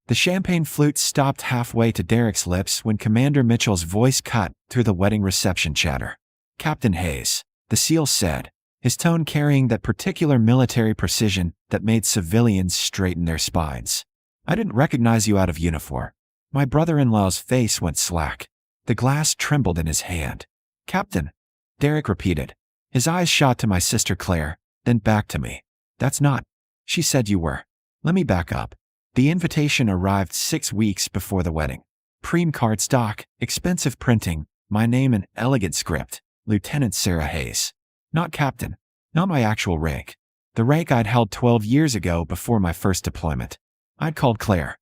The champagne flute stopped halfway to Derek's lips when Commander Mitchell's voice cut through the wedding reception chatter. "Captain Hayes," the SEAL said, his tone carrying that particular military precision that made civilians straighten their spines. "I didn't recognize you out of uniform." My brother-in-law's face went slack. The glass trembled in his hand. "Captain," Derek repeated. His eyes shot to my sister Claire, then back to me. "That's not. She said you were." Let me back up. The invitation arrived 6 weeks before the wedding. Preem cardstock, expensive printing, my name in elegant script, Lieutenant Sarah Hayes. Not captain. Not my actual rank. The rank I'd held 12 years ago before my first deployment. I'd called Claire.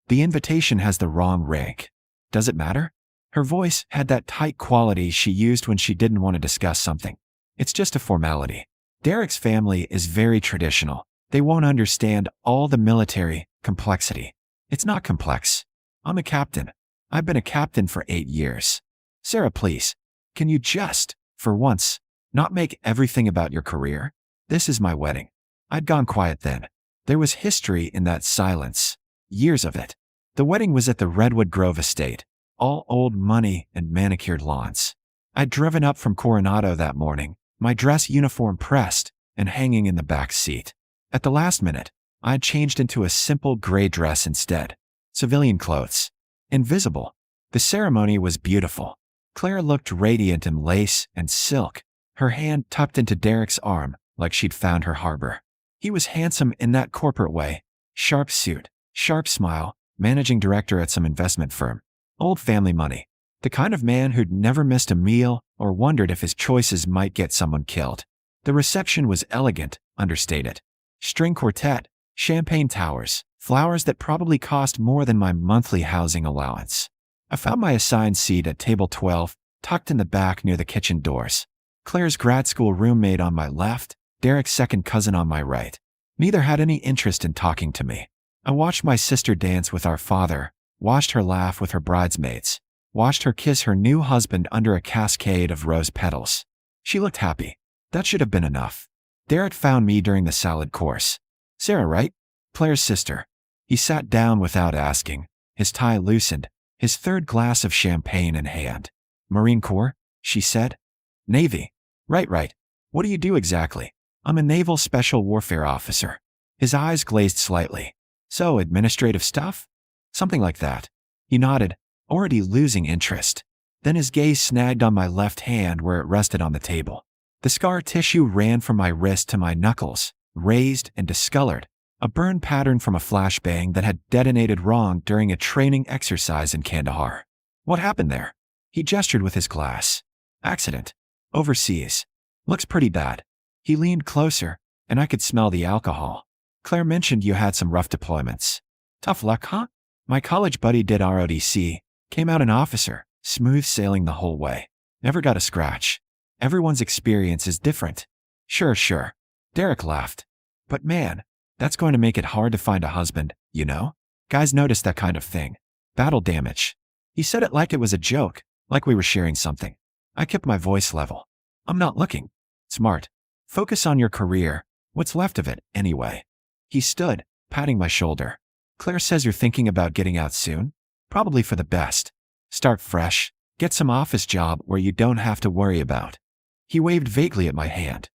"The invitation has the wrong rank. Does it matter?" Her voice had that tight quality she used when she didn't want to discuss something. "It's just a formality. Derek's family is very traditional. They won't understand all the military complexity. It's not complex. I'm a captain. I've been a captain for 8 years. Sarah, please, can you just, for once, not make everything about your career? This is my wedding." I'd gone quiet then. There was history in that silence. Years of it. The wedding was at the Redwood Grove estate, all old money and manicured lawns. I'd driven up from Coronado that morning, my dress uniform pressed and hanging in the back seat. At the last minute, I'd changed into a simple gray dress instead. Civilian clothes. Invisible. The ceremony was beautiful. Claire looked radiant in lace and silk, her hand tucked into Derek's arm like she'd found her harbor. He was handsome in that corporate way. Sharp suit, sharp smile, managing director at some investment firm. Old family money. The kind of man who'd never missed a meal or wondered if his choices might get someone killed. The reception was elegant, understated. String quartet, champagne towers, flowers that probably cost more than my monthly housing allowance. I found my assigned seat at table 12, tucked in the back near the kitchen doors. Claire's grad school roommate on my left, Derek's second cousin on my right. Neither had any interest in talking to me. I watched my sister dance with our father, watched her laugh with her bridesmaids, watched her kiss her new husband under a cascade of rose petals. She looked happy. That should have been enough. Derek found me during the salad course. "Sarah, right? Claire's sister." He sat down without asking, his tie loosened, his third glass of champagne in hand. "Marine Corps?" she said. "Navy." Right. What do you do exactly?" "I'm a naval special warfare officer." His eyes glazed slightly. "So, administrative stuff?" "Something like that." He nodded, already losing interest. Then his gaze snagged on my left hand where it rested on the table. The scar tissue ran from my wrist to my knuckles, raised and discolored, a burn pattern from a flashbang that had detonated wrong during a training exercise in Kandahar. "What happened there?" He gestured with his glass. "Accident. Overseas. Looks pretty bad." He leaned closer, and I could smell the alcohol. "Claire mentioned you had some rough deployments. Tough luck, huh?" "My college buddy did ROTC, came out an officer, smooth sailing the whole way. Never got a scratch. Everyone's experience is different." Sure. Derek laughed. "But man, that's going to make it hard to find a husband, you know? Guys notice that kind of thing. Battle damage." He said it like it was a joke, like we were sharing something. I kept my voice level. "I'm not looking." "Smart. Focus on your career. What's left of it, anyway." He stood, patting my shoulder. "Claire says you're thinking about getting out soon? Probably for the best. Start fresh. Get some office job where you don't have to worry about." He waved vaguely at my hand.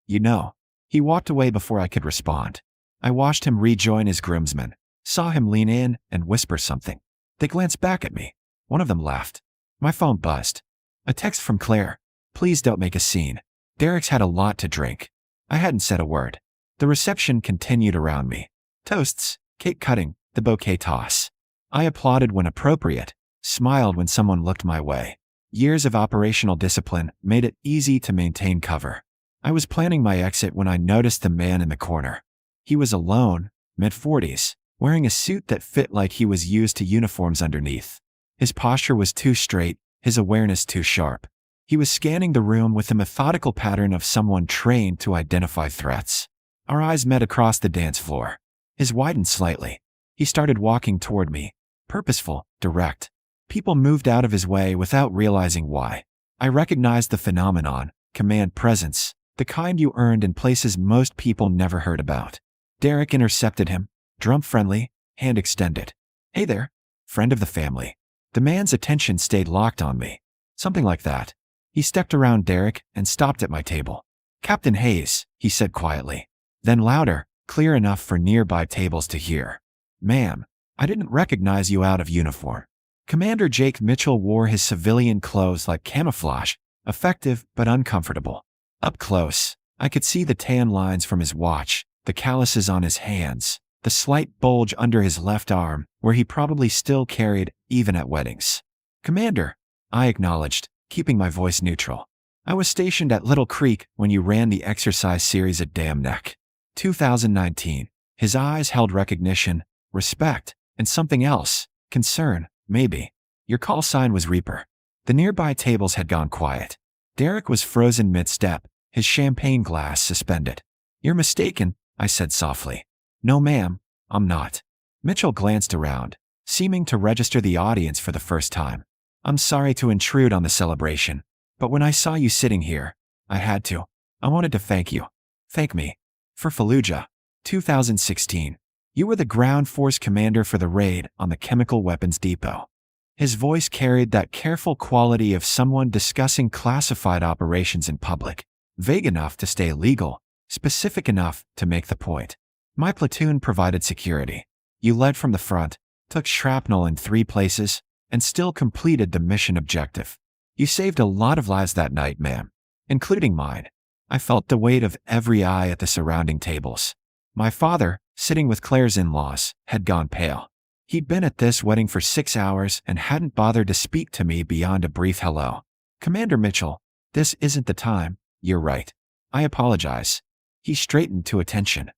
"You know." He walked away before I could respond. I watched him rejoin his groomsmen, saw him lean in and whisper something. They glanced back at me. One of them laughed. My phone buzzed. A text from Claire. "Please don't make a scene. Derek's had a lot to drink." I hadn't said a word. The reception continued around me. Toasts, cake cutting, the bouquet toss. I applauded when appropriate, smiled when someone looked my way. Years of operational discipline made it easy to maintain cover. I was planning my exit when I noticed the man in the corner. He was alone, mid-40s, wearing a suit that fit like he was used to uniforms underneath. His posture was too straight, his awareness too sharp. He was scanning the room with the methodical pattern of someone trained to identify threats. Our eyes met across the dance floor. His widened slightly. He started walking toward me, purposeful, direct. People moved out of his way without realizing why. I recognized the phenomenon, command presence, the kind you earned in places most people never heard about. Derek intercepted him, drum friendly, hand extended. Hey there, friend of the family. The man's attention stayed locked on me. Something like that. He stepped around Derek and stopped at my table. Captain Hayes, he said quietly. Then louder, clear enough for nearby tables to hear. Ma'am, I didn't recognize you out of uniform. Commander Jake Mitchell wore his civilian clothes like camouflage, effective but uncomfortable. Up close, I could see the tan lines from his watch, the calluses on his hands, the slight bulge under his left arm, where he probably still carried, even at weddings. Commander, I acknowledged, keeping my voice neutral. I was stationed at Little Creek when you ran the exercise series at Dam Neck. 2019. His eyes held recognition, respect, and something else, concern, maybe. Your call sign was Reaper. The nearby tables had gone quiet. Derek was frozen mid-step, his champagne glass suspended. You're mistaken, I said softly. No ma'am, I'm not. Mitchell glanced around, seeming to register the audience for the first time. I'm sorry to intrude on the celebration, but when I saw you sitting here, I had to. I wanted to thank you. Thank me. For Fallujah. 2016. You were the ground force commander for the raid on the chemical weapons depot. His voice carried that careful quality of someone discussing classified operations in public, vague enough to stay legal, specific enough to make the point. My platoon provided security. You led from the front, took shrapnel in 3 places, and still completed the mission objective. You saved a lot of lives that night, ma'am, including mine. I felt the weight of every eye at the surrounding tables. My father, sitting with Claire's in-laws, had gone pale. He'd been at this wedding for 6 hours and hadn't bothered to speak to me beyond a brief hello. Commander Mitchell, this isn't the time. You're right. I apologize. He straightened to attention.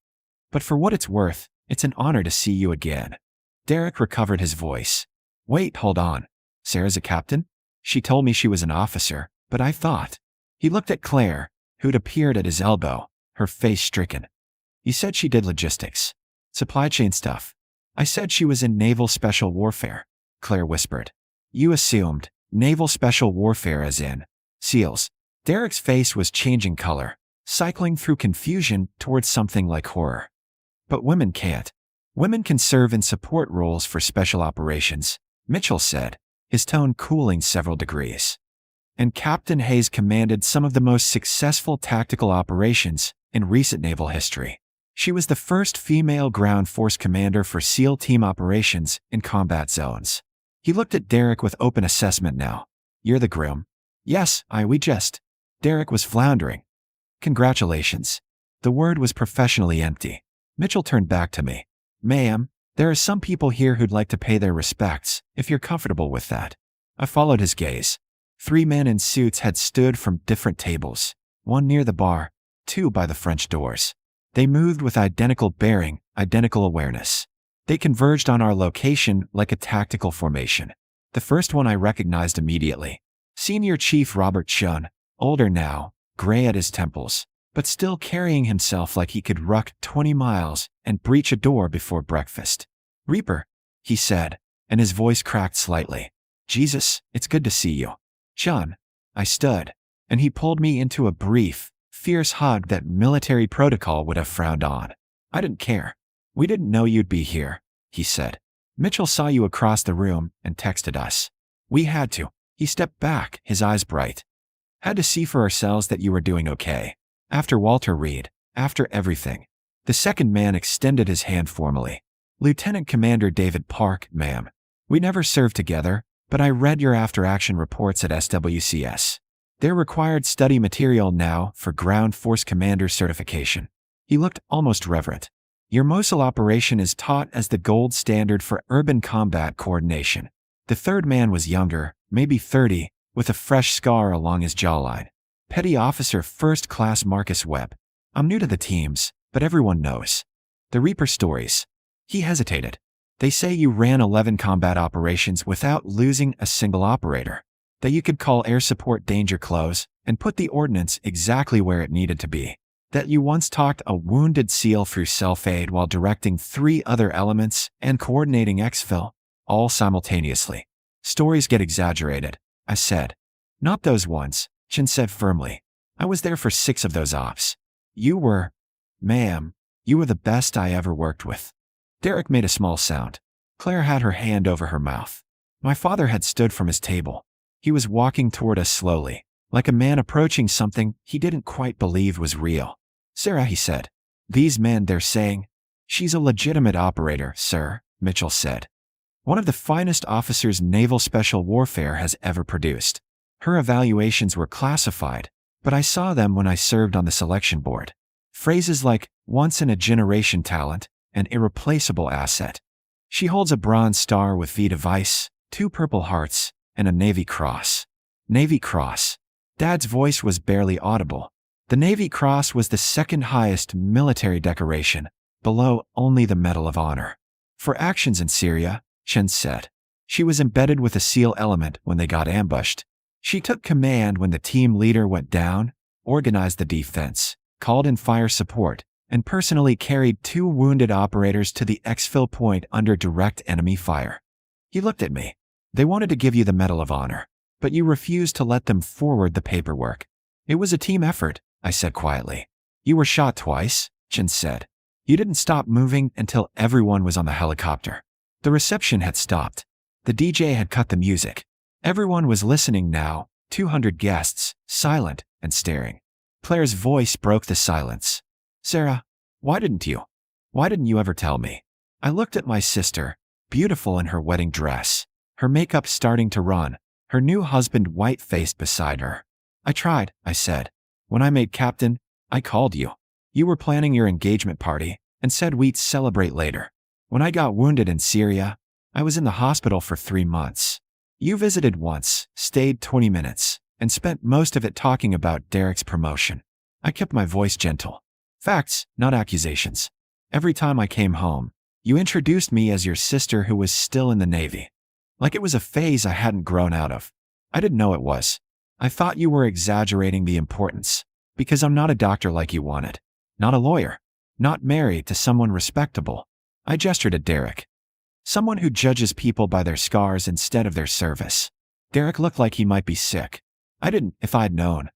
But for what it's worth, it's an honor to see you again. Derek recovered his voice. Wait, hold on. Sarah's a captain? She told me she was an officer, but I thought. He looked at Claire, who'd appeared at his elbow, her face stricken. You said she did logistics. Supply chain stuff. I said she was in naval special warfare, Claire whispered. You assumed naval special warfare as in SEALs. Derek's face was changing color, cycling through confusion towards something like horror. But women can't. Women can serve in support roles for special operations, Mitchell said, his tone cooling several degrees. And Captain Hayes commanded some of the most successful tactical operations in recent naval history. She was the first female ground force commander for SEAL team operations in combat zones. He looked at Derek with open assessment now. You're the groom? Yes, we just. Derek was floundering. Congratulations. The word was professionally empty. Mitchell turned back to me. Ma'am, there are some people here who'd like to pay their respects, if you're comfortable with that. I followed his gaze. 3 men in suits had stood from different tables, 1 near the bar, 2 by the French doors. They moved with identical bearing, identical awareness. They converged on our location like a tactical formation. The first one I recognized immediately. Senior Chief Robert Chun, older now, gray at his temples, but still carrying himself like he could ruck 20 miles and breach a door before breakfast. Reaper, he said, and his voice cracked slightly. Jesus, it's good to see you. Chun. I stood, and he pulled me into a brief, fierce hug that military protocol would have frowned on. I didn't care. We didn't know you'd be here, he said. Mitchell saw you across the room and texted us. We had to. He stepped back, his eyes bright. Had to see for ourselves that you were doing okay. After Walter Reed, after everything. The second man extended his hand formally. Lieutenant Commander David Park, ma'am. We never served together, but I read your after-action reports at SWCS. They're required study material now for Ground Force Commander certification. He looked almost reverent. Your Mosul operation is taught as the gold standard for urban combat coordination. The third man was younger, maybe 30, with a fresh scar along his jawline. Petty Officer First Class Marcus Webb. I'm new to the teams, but everyone knows. The Reaper stories. He hesitated. They say you ran 11 combat operations without losing a single operator. That you could call air support danger close and put the ordnance exactly where it needed to be. That you once talked a wounded SEAL through self-aid while directing 3 other elements and coordinating exfil, all simultaneously. Stories get exaggerated, I said. Not those ones, Chin said firmly. I was there for 6 of those ops. You were, ma'am, you were the best I ever worked with. Derek made a small sound. Claire had her hand over her mouth. My father had stood from his table. He was walking toward us slowly, like a man approaching something he didn't quite believe was real. Sarah, he said. These men, they're saying. She's a legitimate operator, sir, Mitchell said. One of the finest officers naval special warfare has ever produced. Her evaluations were classified, but I saw them when I served on the selection board. Phrases like once-in-a-generation talent and irreplaceable asset. She holds a Bronze Star with V device, 2 Purple Hearts, and a Navy Cross. Navy Cross. Dad's voice was barely audible. The Navy Cross was the second highest military decoration, below only the Medal of Honor. For actions in Syria, Chen said. She was embedded with a SEAL element when they got ambushed. She took command when the team leader went down, organized the defense, called in fire support, and personally carried 2 wounded operators to the exfil point under direct enemy fire. He looked at me. They wanted to give you the Medal of Honor, but you refused to let them forward the paperwork. It was a team effort, I said quietly. You were shot twice, Chen said. You didn't stop moving until everyone was on the helicopter. The reception had stopped. The DJ had cut the music. Everyone was listening now, 200 guests, silent and staring. Claire's voice broke the silence. Sarah, why didn't you? Why didn't you ever tell me? I looked at my sister, beautiful in her wedding dress, her makeup starting to run, her new husband white-faced beside her. I tried, I said. When I made captain, I called you. You were planning your engagement party and said we'd celebrate later. When I got wounded in Syria, I was in the hospital for 3 months. You visited once, stayed 20 minutes, and spent most of it talking about Derek's promotion. I kept my voice gentle. Facts, not accusations. Every time I came home, you introduced me as your sister who was still in the Navy. Like it was a phase I hadn't grown out of. I didn't know it was. I thought you were exaggerating the importance, because I'm not a doctor like you wanted. Not a lawyer. Not married to someone respectable. I gestured at Derek. Someone who judges people by their scars instead of their service. Derek looked like he might be sick. I didn't, if I'd known.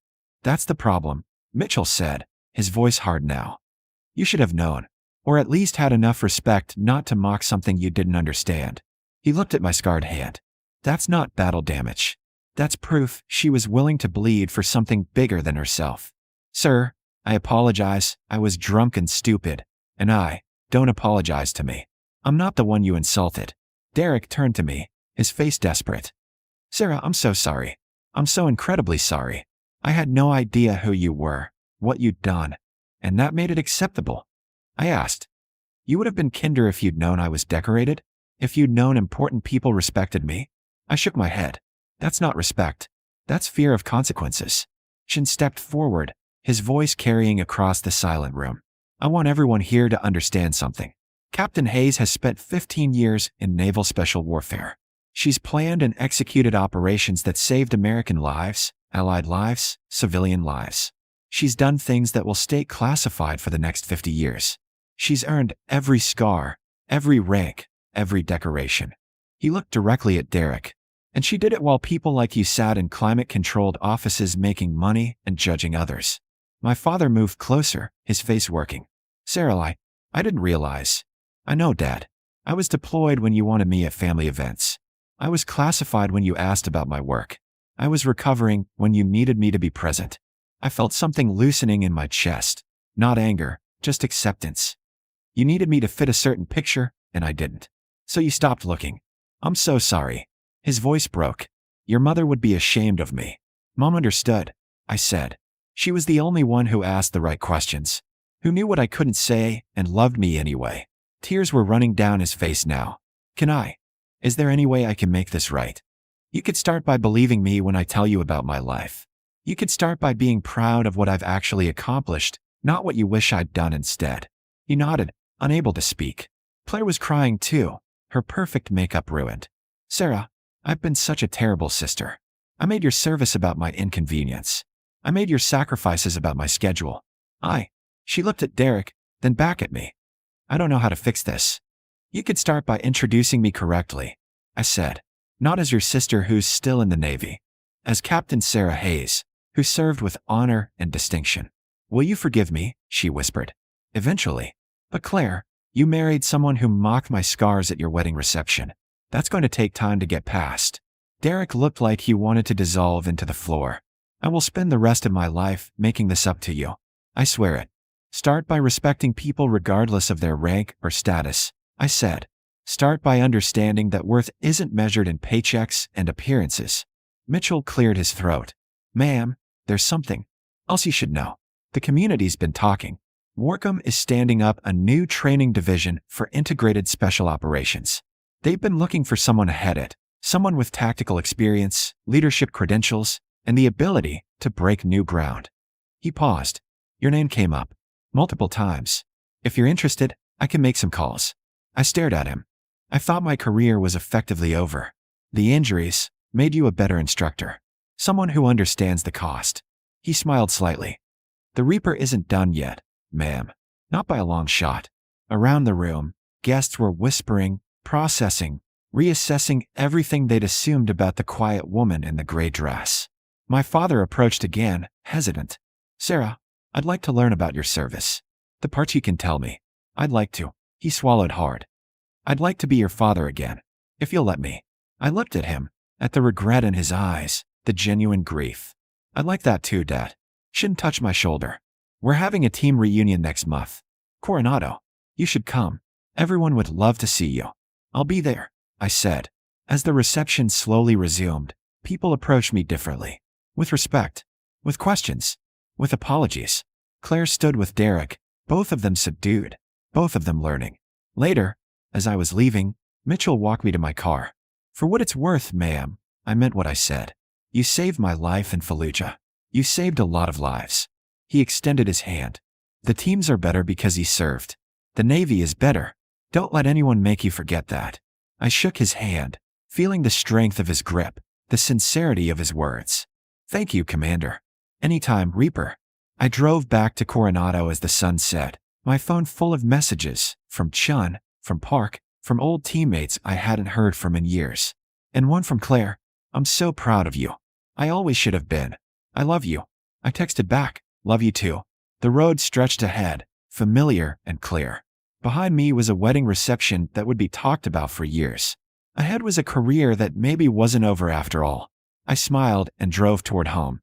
That's the problem, Mitchell said, his voice hard now. You should have known, or at least had enough respect not to mock something you didn't understand. He looked at my scarred hand. That's not battle damage. That's proof she was willing to bleed for something bigger than herself. Sir, I apologize, I was drunk and stupid, and don't apologize to me. I'm not the one you insulted. Derek turned to me, his face desperate. Sarah, I'm so sorry. I'm so incredibly sorry. I had no idea who you were, what you'd done, and that made it acceptable. I asked. You would have been kinder if you'd known I was decorated? If you'd known important people respected me? I shook my head. That's not respect. That's fear of consequences. Shin stepped forward, his voice carrying across the silent room. I want everyone here to understand something. Captain Hayes has spent 15 years in naval special warfare. She's planned and executed operations that saved American lives, Allied lives, civilian lives. She's done things that will stay classified for the next 50 years. She's earned every scar, every rank, every decoration. He looked directly at Derek. And she did it while people like you sat in climate-controlled offices making money and judging others. My father moved closer, his face working. Sarah, I didn't realize. I know, Dad. I was deployed when you wanted me at family events. I was classified when you asked about my work. I was recovering when you needed me to be present. I felt something loosening in my chest. Not anger, just acceptance. You needed me to fit a certain picture, and I didn't. So you stopped looking. I'm so sorry. His voice broke. Your mother would be ashamed of me. Mom understood, I said. She was the only one who asked the right questions, who knew what I couldn't say and loved me anyway. Tears were running down his face now. Is there any way I can make this right? You could start by believing me when I tell you about my life. You could start by being proud of what I've actually accomplished, not what you wish I'd done instead. He nodded, unable to speak. Claire was crying too, her perfect makeup ruined. Sarah, I've been such a terrible sister. I made your service about my inconvenience. I made your sacrifices about my schedule. She looked at Derek, then back at me. I don't know how to fix this. You could start by introducing me correctly, I said. Not as your sister who's still in the Navy. As Captain Sarah Hayes, who served with honor and distinction. Will you forgive me? She whispered. Eventually. But Claire, You married someone who mocked my scars at your wedding reception. That's going to take time to get past. Derek looked like he wanted to dissolve into the floor. I will spend the rest of my life making this up to you. I swear it. Start by respecting people regardless of their rank or status, I said. Start by understanding that worth isn't measured in paychecks and appearances. Mitchell cleared his throat. Ma'am, there's something else you should know. The community's been talking. Warcom is standing up a new training division for integrated special operations. They've been looking for someone to head it, someone with tactical experience, leadership credentials, and the ability to break new ground. He paused. Your name came up. Multiple times. If you're interested, I can make some calls. I stared at him. I thought my career was effectively over. The injuries made you a better instructor. Someone who understands the cost. He smiled slightly. The Reaper isn't done yet, ma'am. Not by a long shot. Around the room, guests were whispering, processing, reassessing everything they'd assumed about the quiet woman in the gray dress. My father approached again, hesitant. Sarah, I'd like to learn about your service. The parts you can tell me. I'd like to. He swallowed hard. I'd like to be your father again, if you'll let me. I looked at him, at the regret in his eyes, the genuine grief. I'd like that too, Dad. Shouldn't touch my shoulder. We're having a team reunion next month. Coronado, you should come. Everyone would love to see you. I'll be there, I said. As the reception slowly resumed, people approached me differently. With respect. With questions. With apologies. Claire stood with Derek, both of them subdued, both of them learning. Later, as I was leaving, Mitchell walked me to my car. For what it's worth, ma'am, I meant what I said. You saved my life in Fallujah. You saved a lot of lives. He extended his hand. The teams are better because he served. The Navy is better. Don't let anyone make you forget that. I shook his hand, feeling the strength of his grip, the sincerity of his words. Thank you, Commander. Anytime, Reaper. I drove back to Coronado as the sun set, my phone full of messages, from Chun, from Park, from old teammates I hadn't heard from in years. And one from Claire. I'm so proud of you. I always should have been. I love you. I texted back, love you too. The road stretched ahead, familiar and clear. Behind me was a wedding reception that would be talked about for years. Ahead was a career that maybe wasn't over after all. I smiled and drove toward home.